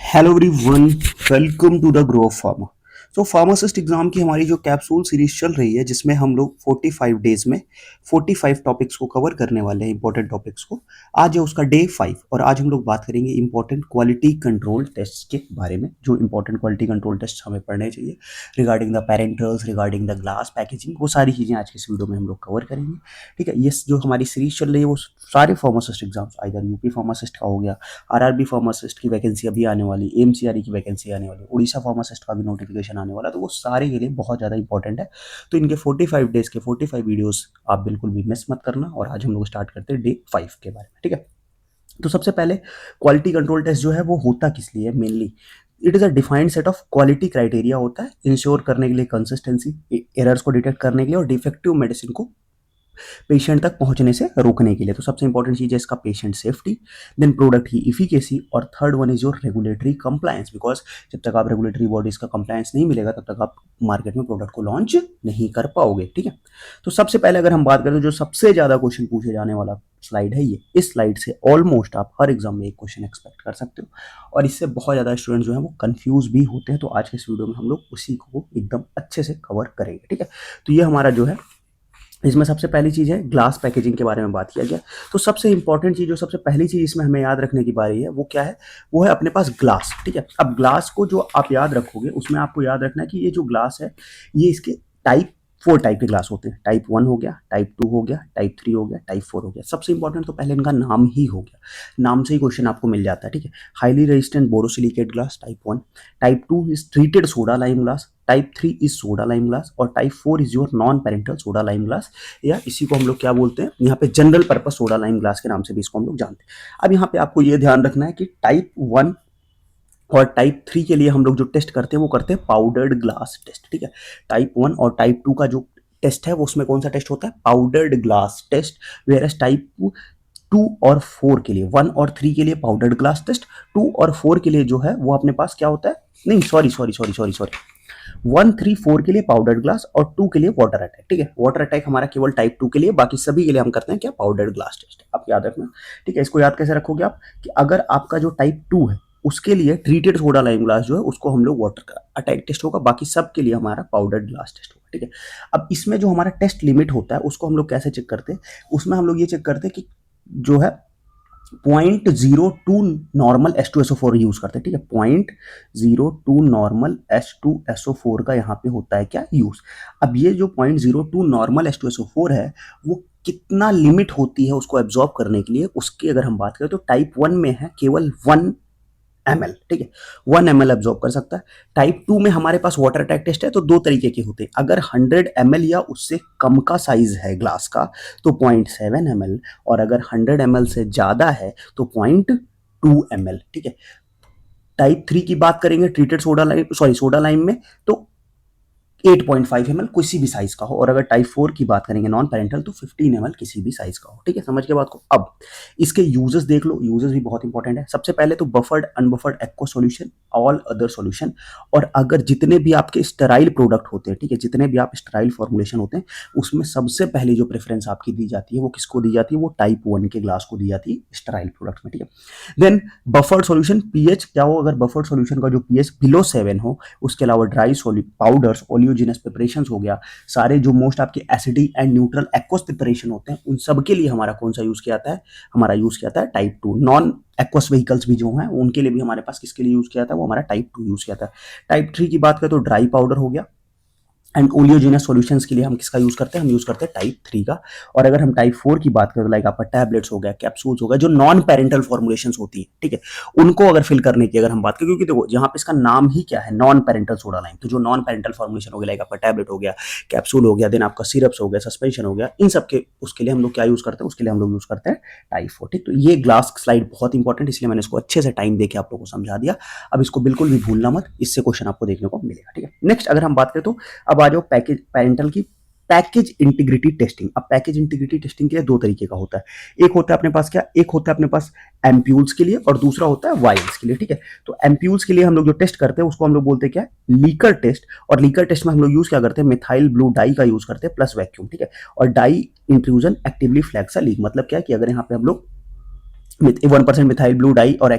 Hello everyone, welcome to the grow of pharma. तो pharmacist exam की हमारी जो कैप्सूल सीरीज चल रही है जिसमें हम लोग 45 डेज में 45 टॉपिक्स को कवर करने वाले हैं, इंपॉर्टेंट टॉपिक्स को। आज है उसका डे 5 और आज हम लोग बात करेंगे इंपॉर्टेंट क्वालिटी कंट्रोल टेस्ट के बारे में, जो इंपॉर्टेंट क्वालिटी कंट्रोल टेस्ट हमें पढ़ने चाहिए regarding the parentals, regarding the glass packaging. वो सारी चीज़ें आज की इस वीडियो में हम लोग कवर करेंगे। ठीक है, ये जो हमारी सीरीज चल रही है वो सारे फार्मासिस्ट एग्जाम्स, इधर यूपी फार्मासिस्ट का हो गया, आरआरबी फार्मासिस्ट की वैकेंसी अभी आने वाली, एमसीआरई की वैकेंसी आने वाली, उड़ीसा फार्मासिस्ट का भी नोटिफिकेशन आने वाला, तो वो सारे के लिए बहुत ज़्यादा इंपॉर्टेंट है। तो इनके 45 डेज के 45 वीडियोस आप बिल्कुल भी मिस मत करना। और आज हम लोग स्टार्ट करते हैं डे 5 के बारे में। ठीक है, तो सबसे पहले क्वालिटी कंट्रोल टेस्ट जो है वो होता किस लिए है mainly. It is a defined set of quality criteria होता है इंश्योर करने के लिए कंसिस्टेंसी, एरर्स को डिटेक्ट करने के लिए और डिफेक्टिव मेडिसिन को पेशेंट तक पहुंचने से रोकने के लिए। तो सबसे इंपॉर्टेंट चीज है इसका पेशेंट सेफ्टी, देन प्रोडक्ट की इफिकेसी, और third one is your regulatory compliance, because जब तक आप रेगुलेटरी बॉडीज का कंप्लायंस नहीं मिलेगा तब तक आप मार्केट में प्रोडक्ट को लॉन्च नहीं कर पाओगे। ठीक है, तो सबसे पहले अगर हम बात करें तो जो सबसे ज्यादा क्वेश्चन पूछे जाने वाला स्लाइड है ये, इस स्लाइड से ऑलमोस्ट आप हर एग्जाम में एक क्वेश्चन एक्सपेक्ट कर सकते हो और इससे बहुत ज्यादा स्टूडेंट जो है वो कंफ्यूज भी होते हैं। तो आज के इस वीडियो में हम लोग उसी को एकदम अच्छे से कवर करेंगे। ठीक है, तो ये हमारा जो है इसमें सबसे पहली चीज़ है ग्लास पैकेजिंग के बारे में बात किया गया। तो सबसे इंपॉर्टेंट चीज़, जो सबसे पहली चीज़ इसमें हमें याद रखने की बारी है वो क्या है, वो है अपने पास ग्लास। ठीक है, अब ग्लास को जो आप याद रखोगे उसमें आपको याद रखना है कि ये जो ग्लास है ये इसके टाइप 4 टाइप के ग्लास होते हैं। टाइप 1 हो गया, टाइप 2 हो गया, टाइप 3 हो गया, टाइप 4 हो गया। सबसे इंपॉर्टेंट तो पहले इनका नाम ही हो गया, नाम से ही क्वेश्चन आपको मिल जाता है। ठीक है, highly resistant borosilicate glass type 1, type 2 is treated soda lime glass, type 3 is soda lime glass और type 4 is your non parenteral soda lime glass, या इसी को हम लोग क्या बोलते हैं यहाँ पे general purpose soda lime glass के नाम से भी इसको हम लोग जानते हैं। अब यहाँ पे आपको ये ध्यान रखना है कि टाइप 1 और टाइप 3 के लिए हम लोग जो टेस्ट करते हैं वो करते हैं पाउडर्ड ग्लास टेस्ट। ठीक है, टाइप 1 और टाइप 2 का जो टेस्ट है वो उसमें कौन सा टेस्ट होता है, powdered glass test. Whereas type 2 और 4 के लिए, 1 और 3 के लिए पाउडर्ड ग्लास टेस्ट, 2 और 4 के लिए जो है वो अपने पास क्या होता है, नहीं sorry sorry sorry sorry sorry 1 3 4 के लिए पाउडर्ड ग्लास और 2 के लिए वाटर अटैक। ठीक है, वाटर अटैक हमारा केवल टाइप 2 के लिए, बाकी सभी के लिए हम करते हैं क्या, पाउडर्ड ग्लास टेस्ट। आप याद रखना। ठीक है, इसको याद कैसे रखोगे आप, कि अगर आपका जो टाइप 2 है उसके लिए ट्रीटेड सोडा लाइम ग्लास जो है उसको हम लोग वाटर का अटैक टेस्ट होगा, बाकी सब के लिए हमारा पाउडर्ड ग्लास टेस्ट होगा। ठीक है, अब इसमें जो हमारा टेस्ट लिमिट होता है उसको हम लोग कैसे चेक करते हैं, उसमें हम लोग ये चेक करते हैं कि जो है 0.02 नॉर्मल H2SO4 यूज करते हैं। ठीक है, 0.02 नॉर्मल H2SO4 का यहाँ पे होता है क्या, यूज। अब ये जो 0.02 नॉर्मल H2SO4 है वो कितना लिमिट होती है उसको एब्जॉर्ब करने के लिए, उसकी अगर हम बात करें तो टाइप 1 में है केवल 1 ml। ठीक है, 1 ml एब्जॉर्ब कर सकता है। टाइप 2 में हमारे पास वाटर अटैक टेस्ट है तो दो तरीके के होते हैं, अगर 100 ml या उससे कम का साइज है ग्लास का तो 0.7 ml, और अगर 100 ml से ज्यादा है तो 0.2 ml। ठीक है, टाइप 3 की बात करेंगे treated soda lime, sorry soda lime में, तो 8.5 ml किसी भी साइज का हो, और अगर टाइप 4 की बात करेंगे नॉन पेरेंटल तो 15 ml किसी भी साइज का हो। ठीक है, समझ के बात को। अब इसके यूजेस देख लो, यूजेस भी बहुत इंपॉर्टेंट है। सबसे पहले तो buffered unbuffered aqua solution, all other solution, और अगर जितने भी आपके स्टेराइल प्रोडक्ट होते हैं, ठीक है, जितने भी आप स्टेराइल फॉर्मुलेशन होते हैं उसमें सबसे पहली जो प्रेफरेंस आपकी दी जाती है वो किसको दी जाती है, वो टाइप 1 के ग्लास को दी जाती है स्टेराइल प्रोडक्ट में। ठीक है, देन बफर्ड सॉल्यूशन पीएच क्या हो, अगर बफर्ड सॉल्यूशन का जो पीएच बिलो 7 हो, उसके अलावा ड्राई पाउडर्स, ओलियोजिनस प्रिपरेशन हो गया, सारे जो मोस्ट आपके acidic and neutral aqueous preparation होते हैं उन सब के लिए हमारा कौन सा यूज किया जाता है, हमारा यूज किया जाता है टाइप 2। नॉन एक्वस व्हीकल्स भी जो हैं उनके लिए भी हमारे पास किसके लिए यूज किया जाता है, वो हमारा टाइप 2 यूज किया जाता है। टाइप 3 की बात करें तो ड्राई पाउडर हो गया, एंड ओलियोजिनस सॉल्यूशंस के लिए हम किसका यूज करते हैं, हम यूज करते हैं टाइप 3 का। और अगर हम टाइप 4 की बात करें तो लाइक आपका टैबलेट्स हो गया, कैप्सूल्स हो गया, जो नॉन पेरेंटल फॉर्मुलेशंस होती है, ठीक है, उनको अगर फिल करने की अगर हम बात करें, क्योंकि देखो जहां पे इसका नाम ही क्या है, नॉन पेरेंटल सोडा लाइम, तो जो नॉन पेरेंटल फॉर्मुलेशन हो गया लाइक आपका टैबलेट हो गया, कैप्सूल हो गया, देन आपका सिरप्स हो गया, सस्पेंशन हो गया, इन सब के उसके लिए हम लोग क्या यूज करते हैं, उसके लिए हम लोग यूज करते हैं टाइप 4। ठीक, तो ये ग्लास स्लाइड बहुत इंपॉर्टेंट, इसलिए मैंने इसको अच्छे से टाइम देके आप लोगों को समझा दिया। अब इसको बिल्कुल भी भूलना मत, इससे क्वेश्चन आपको देखने को मिलेगा। ठीक है, नेक्स्ट अगर हम बात करें तो अब आ जाओ पैकेज पेरेंटल की पैकेज इंटीग्रिटी टेस्टिंग। अब पैकेज इंटीग्रिटी टेस्टिंग के लिए दो तरीके का होता है, एक होता है अपने पास क्या, एक होता है अपने पास एम्प्यूल्स के लिए और दूसरा होता है वायल्स के लिए। ठीक है, तो एम्प्यूल्स के लिए हम लोग जो टेस्ट करते हैं उसको हम लोग बोलते हैं क्या, लीकर टेस्ट, और लीकर टेस्ट में हम लोग यूज क्या करते हैं, मिथाइल ब्लू डाई का यूज करते हैं प्लस वैक्यूम। ठीक है, और डाई इंट्रूजन एक्टिवली फ्लैग्स अ लीक, मतलब क्या है कि अगर यहाँ पे हम लोग 1% मिथाइल ब्लू डाई और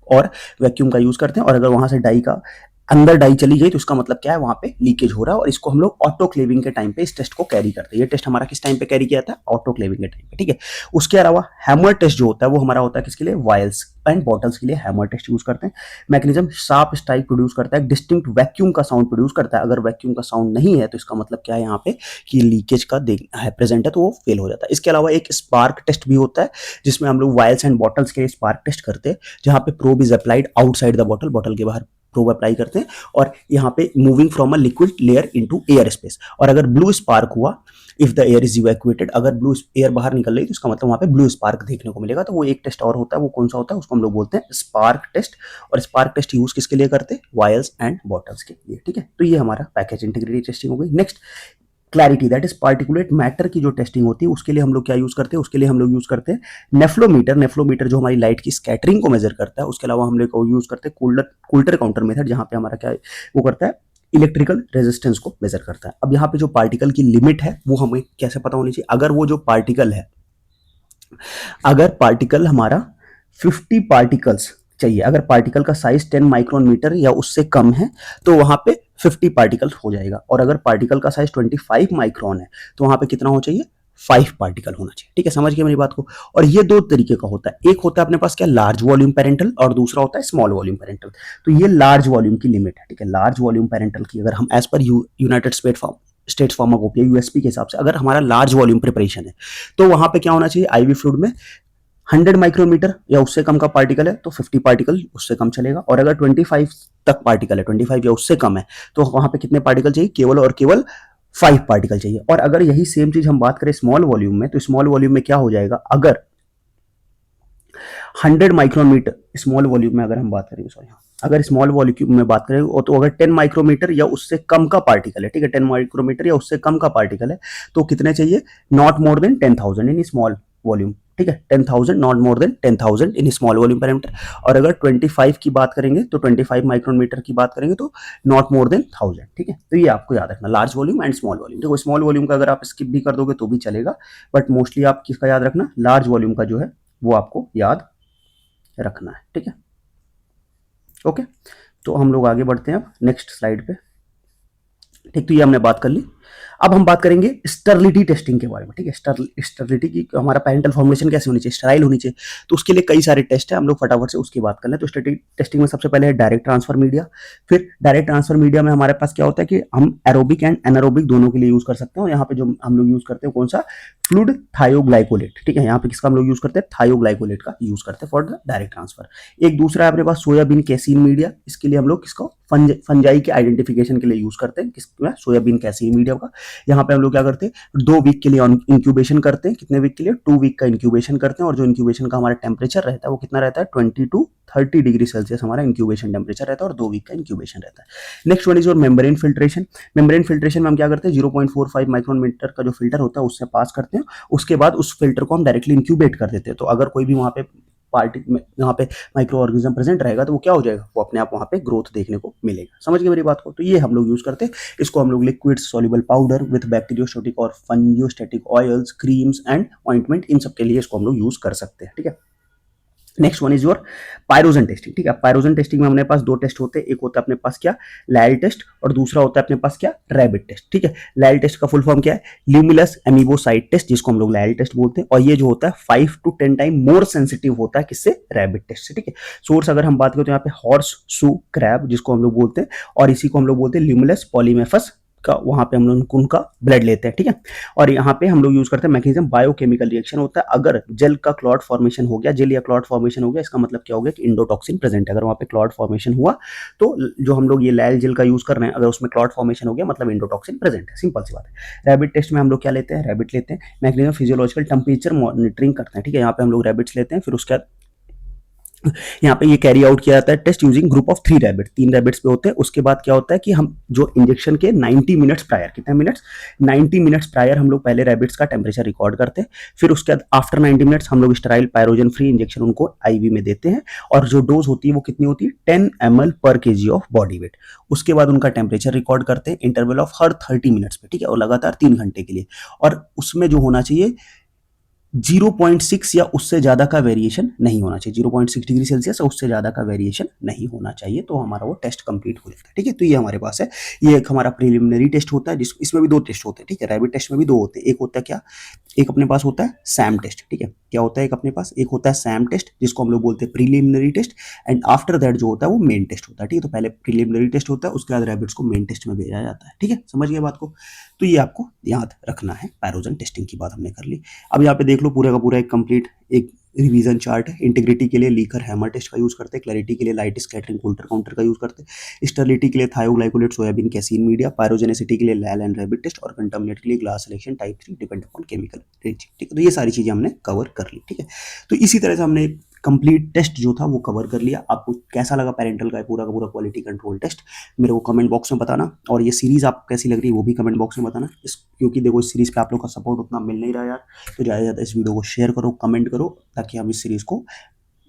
और वैक्यूम का यूज करते हैं। और अगर वहां से डाई का अंदर डाई चली गई तो इसका मतलब क्या है, वहां पे लीकेज हो रहा है, और इसको हम लोग ऑटोक्लेविंग के टाइम पे इस टेस्ट को कैरी करते हैं। ये टेस्ट हमारा किस टाइम पे कैरी किया था, ऑटोक्लेविंग के टाइम पे, ठीक है। उसके अलावा हैमर टेस्ट जो होता है वो हमारा होता है किसके लिए, वायल्स एंड बॉटल्स के लिए हैमर टेस्ट यूज करते हैं। मैकेनिज्म शार्प स्ट्राइक प्रोड्यूस करता है, डिस्टिंक्ट वैक्यूम का साउंड प्रोड्यूस करता है। अगर वैक्यूम का साउंड नहीं है तो इसका मतलब क्या है यहाँ पे कि लीकेज का है प्रेजेंट है, तो वो फेल हो जाता है। इसके अलावा एक स्पार्क टेस्ट भी होता है जिसमें हम लोग वायल्स एंड बॉटल्स के लिए स्पार्क टेस्ट करते हैं, जहां पे probe is applied outside the bottle, bottle के बाहर प्रोब अप्लाई करते हैं, और यहाँ पे moving from a liquid layer into air space. और अगर ब्लू स्पार्क हुआ, if the air is evacuated, अगर ब्लू एयर बाहर निकल रही है तो इसका मतलब वहां पे ब्लू स्पार्क देखने को मिलेगा। तो वो एक टेस्ट और होता है, वो कौन सा होता है, उसको हम लोग बोलते हैं स्पार्क टेस्ट। और स्पार्क टेस्ट यूज किसके लिए करते हैं, वायल्स एंड बॉटल्स के लिए, ठीक है। तो ये हमारा पैकेज इंटीग्रिटी टेस्टिंग हो गई। Next clarity, that is particulate matter की जो टेस्टिंग होती है उसके लिए हम लोग क्या यूज करते हैं, उसके लिए हम लोग यूज करते हैं नेफ्लोमीटर। नेफ्लोमीटर जो हमारी लाइट की स्कैटरिंग को मेजर करता है। उसके अलावा हम लोग यूज करते हैं कूल्टर काउंटर मेथड, जहां पे हमारा क्या है, वो करता है इलेक्ट्रिकल रेजिस्टेंस को मेजर करता है। अब यहाँ पे जो पार्टिकल की लिमिट है वो हमें कैसे पता होनी चाहिए, अगर वो जो पार्टिकल है, अगर पार्टिकल हमारा 50 पार्टिकल्स चाहिए, अगर पार्टिकल का साइज 10 माइक्रोन मीटर या उससे कम है तो वहां पे 50 पार्टिकल्स हो जाएगा। और अगर पार्टिकल का साइज 25 माइक्रोन है तो वहां पे कितना हो चाहिए, 5 पार्टिकल होना चाहिए, ठीक है। समझ गए मेरी बात को। और ये दो तरीके का होता है, एक होता है अपने पास क्या, लार्ज वॉल्यूम पेरेंटल, और दूसरा होता है स्मॉल वॉल्यूम पेरेंटल। तो ये लार्ज वॉल्यूम की लिमिट है, ठीक है। लार्ज वॉल्यूम पेरेंटल की अगर हम as per United states pharmacopoeia USP के हिसाब से अगर हमारा लार्ज वॉल्यूम प्रिपरेशन है तो वहां पे क्या होना चाहिए, आईवी फ्लूइड में 100 माइक्रोमीटर या उससे कम का पार्टिकल है तो 50 पार्टिकल उससे कम चलेगा। और अगर 25 तक पार्टिकल है, 25 या उससे कम है, तो वहां पे कितने पार्टिकल चाहिए, केवल और केवल 5 पार्टिकल चाहिए। और अगर यही सेम चीज हम बात करें स्मॉल वॉल्यूम में, तो स्मॉल वॉल्यूम में क्या हो जाएगा, अगर 100 माइक्रोमीटर स्मॉल वॉल्यूम में अगर हम बात करें, सॉरी, अगर स्मॉल वॉल्यूम में बात करें तो अगर 10 माइक्रोमीटर या उससे कम का पार्टिकल है, ठीक है, 10 माइक्रोमीटर या उससे कम का पार्टिकल है, तो कितने चाहिए, not more than 10,000 in small volume, ठीक है, 10,000, not more than 10,000 in small volume parameter. और अगर 25 की बात करेंगे तो 25 माइक्रोमीटर की बात करेंगे तो नॉट मोर देन 1,000, ठीक है। तो ये आपको याद रखना, large volume and small volume. देखो स्मॉल वॉल्यूम का अगर आप स्किप भी कर दोगे तो भी चलेगा, बट मोस्टली आप किसका याद रखना, लार्ज वॉल्यूम का जो है वो आपको याद रखना है, ठीक है। ओके, तो हम लोग आगे बढ़ते हैं अब नेक्स्ट स्लाइड पे, ठीक। तो ये हमने बात कर ली। अब हम बात करेंगे स्टरलिटी टेस्टिंग के बारे में, ठीक है। स्टरलिटी की हमारा पेरेंटल फॉर्मेशन कैसे होनी चाहिए, स्टराइल होनी चाहिए, तो उसके लिए कई सारे टेस्ट है, हम लोग फटाफट से उसकी बात कर लें। तो स्टैटिक टेस्टिंग में सबसे पहले है डायरेक्ट ट्रांसफर मीडिया। फिर डायरेक्ट ट्रांसफर मीडिया में हमारे पास क्या होता है कि हम एरोबिक एंड एनारोबिक दोनों के लिए यूज कर सकते हैं। और यहाँ पे जो हम लोग यूज करते हैं कौन सा, फ्लूइड थायोग्लाइकोलेट, ठीक है। यहाँ पे किसका हम लोग यूज करते हैं, थायोग्लाइकोलेट का यूज करते हैं फॉर द डायरेक्ट ट्रांसफर। एक दूसरा है अपने पास सोयाबीन कैसीन मीडिया, इसके लिए हम लोग किसको, फंजाई के आइडेंटिफिकेशन के लिए यूज करते हैं, किसमें, सोयाबीन कैसीन मीडिया का। यहाँ पे हम लोग क्या करते हैं, 2 वीक के लिए इंक्यूबेशन करते हैं, कितने वीक के लिए, 2 वीक का इंक्यूबेशन करते हैं। और जो इंक्यूबेशन का हमारा टेम्परेचर रहता है वो कितना रहता है, 20 to 30 डिग्री सेल्सियस हमारा इंक्यूबेशन टेम्परेचर रहता है, और 2 वीक का इंक्यूबेशन रहता है। Next one is your membrane filtration. Membrane filtration में हम क्या करते हैं, 0.45 माइक्रोन मीटर का जो फिल्टर होता है उससे पास करते हैं, उसके बाद उस फिल्टर को हम डायरेक्टली इंक्यूबेट कर देते हैं। तो अगर कोई भी वहां पे पार्टी में यहाँ पे माइक्रो ऑर्गेनिज्म प्रेजेंट रहेगा तो वो क्या हो जाएगा, वो अपने आप वहां पे ग्रोथ देखने को मिलेगा। समझ गए मेरी बात को। तो ये हम लोग यूज करते हैं, इसको हम लोग liquid soluble powder with bacteriostatic और फंजियोस्टैटिक ऑयल्स, क्रीम्स एंड ऑइंटमेंट, इन सब के लिए इसको हम लोग यूज कर सकते हैं, ठीक है। Next one is your pyrogen testing, ठीक है। पायरोजन टेस्टिंग में अपने पास 2 टेस्ट होते हैं, एक होता है अपने पास क्या, लायल टेस्ट, और दूसरा होता है अपने पास क्या, रैबिट टेस्ट, ठीक है। लायल टेस्ट का फुल फॉर्म क्या है, ल्यूमिनस एमीबोसाइट टेस्ट, जिसको हम लोग लायल टेस्ट बोलते हैं। और ये जो होता है 5 to 10 टाइम मोर सेंसिटिव होता है किससे, रैबिट टेस्ट से, ठीक है। सोर्स अगर हम बात करें तो यहाँ पे हॉर्स सू क्रैब, जिसको हम लोग बोलते हैं, और इसी को हम लोग बोलते हैं ल्यूमिनस पॉलीमेफस का, वहां पे हम लोग उनका ब्लड लेते हैं, ठीक है। और यहाँ पे हम लोग यूज करते हैं मैकेनिज्म, बायोकेमिकल रिएक्शन होता है। अगर जेल का क्लॉट फॉर्मेशन हो गया, जेल या क्लॉट फॉर्मेशन हो गया, इसका मतलब क्या हो गया कि इंडोटॉक्सिन प्रेजेंट है। अगर वहां पे क्लॉट फॉर्मेशन हुआ तो जो हम लोग ये लायल जेल का यूज कर रहे हैं, अगर उसमें क्लॉट फॉर्मेशन हो गया मतलब इंडोटॉक्सिन प्रेजेंट है, सिंपल सी बात है। रैबिट टेस्ट में हम लोग क्या लेते हैं, रैबिट लेते हैं, मैकेनिज्म फिजियोलॉजिकल टेम्परेचर मॉनिटरिंग करते हैं, ठीक है। यहाँ पे हम लोग रैबिट्स लेते हैं, फिर उसके यहाँ पे ये कैरी आउट किया जाता है test using group of 3 rabbit, 3 rabbits पे होते हैं। उसके बाद क्या होता है कि हम जो इंजेक्शन के 90 मिनट्स प्रायर, कितने मिनट्स, 90 मिनट्स प्रायर हम लोग पहले रैबिट्स का टेम्परेचर रिकॉर्ड करते हैं। फिर उसके बाद आफ्टर 90 मिनट्स हम लोग स्टेराइल पायरोजन फ्री इंजेक्शन उनको आईवी में देते हैं, और जो डोज होती है वो कितनी होती है, 10 ml पर केजी ऑफ बॉडी वेट। उसके बाद उनका टेम्परेचर रिकॉर्ड करते हैं इंटरवल ऑफ हर 30 मिनट्स पे, ठीक है, और लगातार 3 घंटे के लिए। और उसमें जो होना चाहिए 0.6 या उससे ज़्यादा का वेरिएशन नहीं होना चाहिए, 0.6 डिग्री सेल्सियस या उससे ज़्यादा का वेरिएशन नहीं होना चाहिए, तो हमारा वो टेस्ट कंप्लीट हो जाता है। ठीक है, तो ये हमारे पास है, ये एक हमारा प्रिलिमिनरी टेस्ट होता है, जिस इसमें भी दो टेस्ट होते हैं। ठीक है, रैबिट टेस्ट में भी दो होते हैं, एक होता है क्या, एक अपने पास होता है सैम टेस्ट। ठीक है, क्या होता है एक अपने पास, एक होता है सैम टेस्ट जिसको हम लोग बोलते हैं preliminary test, and after that जो होता है वो मेन टेस्ट होता है। ठीक है, तो पहले प्रीलिमिनरी टेस्ट होता है, उसके बाद रैबिट्स को मेन टेस्ट में भेजा जाता है। ठीक है, समझ गए बात को, तो ये आपको याद रखना है। पैरोजन टेस्टिंग की बात हमने कर ली। अब यहाँ पे देख लो पूरा का पूरा एक कंप्लीट एक रिवीजन चार्ट है। इंटीग्रिटी के लिए लीकर हैमर टेस्ट का यूज करते हैं, क्लैरिटी के लिए लाइट स्कैटरिंग कोल्टर काउंटर का यूज करते हैं, स्टेरिलिटी के लिए थायोग्लाइकोलेट सोयाबीन कैसीन मीडिया, पायरोजेनेसिटी के लिए लैल एंड रैबिट टेस्ट, और कंटामिनेट के लिए glass selection type 3 depend upon chemical ranging. ठीक है, तो ये सारी चीजें हमने कवर कर ली। ठीक है, तो इसी तरह से हमने कंप्लीट टेस्ट जो था वो कवर कर लिया। आपको कैसा लगा पैरेंटल का पूरा क्वालिटी कंट्रोल टेस्ट, मेरे को कमेंट बॉक्स में बताना, और ये सीरीज आपको कैसी लग रही है वो भी कमेंट बॉक्स में बताना। क्योंकि देखो इस सीरीज पे आप लोग का सपोर्ट उतना मिल नहीं रहा यार, तो ज़्यादा से ज़्यादा इस वीडियो को शेयर करो, कमेंट करो, ताकि हम इस सीरीज को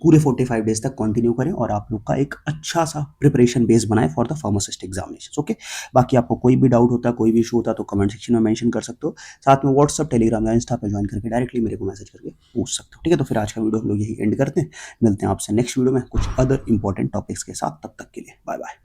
पूरे 45 डेज तक कंटिन्यू करें और आप लोग का एक अच्छा सा प्रिपरेशन बेस बनाए for the pharmacist examination. Okay, बाकी आपको कोई भी डाउट होता है, कोई भी इशू होता है, तो कमेंट सेक्शन में मेंशन कर सकते हो। साथ में व्हाट्सअप, टेलीग्राम या इंस्टा पे ज्वाइन करके डायरेक्टली मेरे को मैसेज करके पूछ सकते हो। ठीक है, तो फिर आज का वीडियो हम लोग यही एंड करते हैं, मिलते हैं आपसे नेक्स्ट वीडियो में कुछ अदर इंपॉर्टेंट टॉपिक्स के साथ। तब तक के लिए बाय बाय।